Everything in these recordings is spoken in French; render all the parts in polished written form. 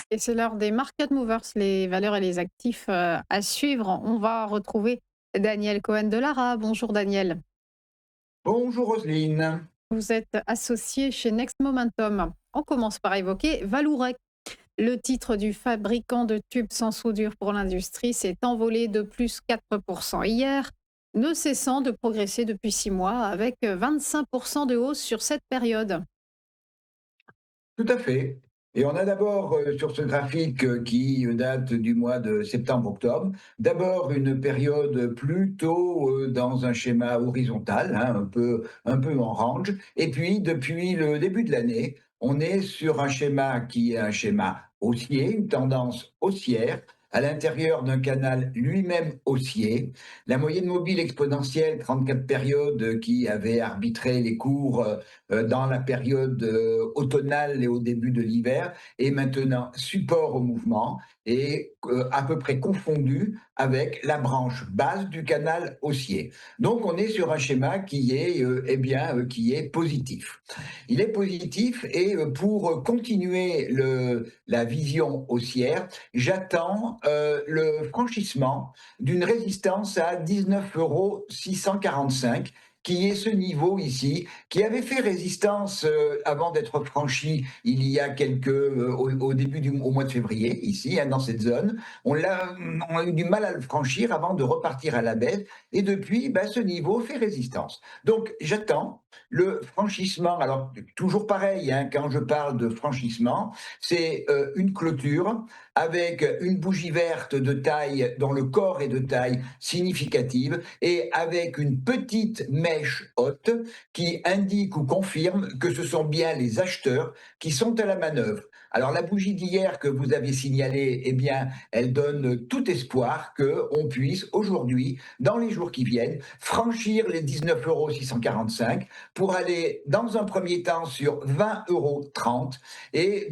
Et c'est l'heure des market movers, les valeurs et les actifs à suivre. On va retrouver Daniel Cohen de Lara. Bonjour Daniel. Bonjour Roselyne. Vous êtes associé chez Next Momentum. On commence par évoquer Valourec. Le titre du fabricant de tubes sans soudure pour l'industrie s'est envolé de plus 4% hier, ne cessant de progresser depuis 6 mois avec 25% de hausse sur cette période. Tout à fait. Et on a d'abord sur ce graphique qui date du mois de septembre-octobre, d'abord une période plutôt dans un schéma horizontal, hein, un peu en range. Et puis depuis le début de l'année, on est sur un schéma qui est un schéma haussier, une tendance haussière, à l'intérieur d'un canal lui-même haussier. La moyenne mobile exponentielle, 34 périodes qui avait arbitré les cours dans la période automnale et au début de l'hiver, est maintenant support au mouvement et à peu près confondu avec la branche basse du canal haussier. Donc on est sur un schéma qui est, qui est positif. Il est positif et pour continuer la vision haussière, j'attends le franchissement d'une résistance à 19,645 € qui est ce niveau ici, qui avait fait résistance avant d'être franchi il y a au début au mois de février, ici, hein, dans cette zone. On a eu du mal à le franchir avant de repartir à la baisse, et depuis, ben, ce niveau fait résistance. Donc j'attends le franchissement. Alors toujours pareil, hein, quand je parle de franchissement, c'est une clôture avec une bougie verte de taille, dont le corps est de taille significative, et avec une petite mèche haute qui indique ou confirme que ce sont bien les acheteurs qui sont à la manœuvre. Alors la bougie d'hier que vous avez signalée, eh bien, elle donne tout espoir qu'on puisse aujourd'hui, dans les jours qui viennent, franchir les 19,645 € pour aller dans un premier temps sur 20,30 € et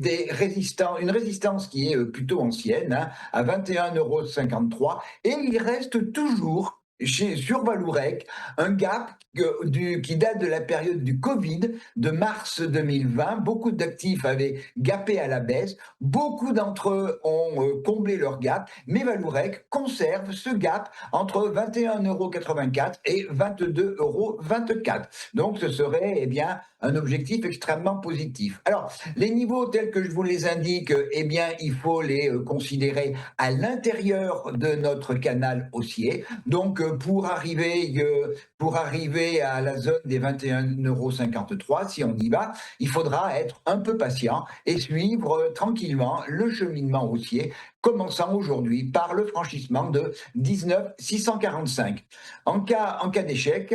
une résistance qui est plutôt ancienne, hein, à 21,53 €. Et il reste toujours sur Valourec un gap qui date de la période du Covid, de mars 2020. Beaucoup d'actifs avaient gapé à la baisse. Beaucoup d'entre eux ont comblé leur gap, mais Valourec conserve ce gap entre 21,84 € et 22,24 €. Donc ce serait eh bien, un objectif extrêmement positif. Alors, les niveaux tels que je vous les indique, eh bien, il faut les considérer à l'intérieur de notre canal haussier. Donc, pour arriver à la zone des 21,53 €, si on y va, il faudra être un peu patient et suivre tranquillement le cheminement haussier, commençant aujourd'hui par le franchissement de 19,645. En cas d'échec,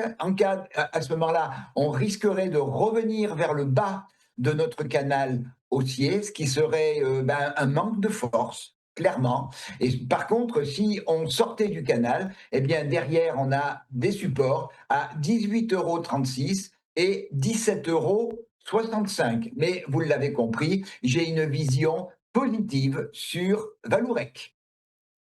à ce moment-là, on risquerait de revenir vers le bas de notre canal haussier, ce qui serait ben, un manque de force, clairement. Et par contre, si on sortait du canal, eh bien derrière, on a des supports à 18,36 € et 17,65 €. Mais vous l'avez compris, j'ai une vision positive sur Valourec.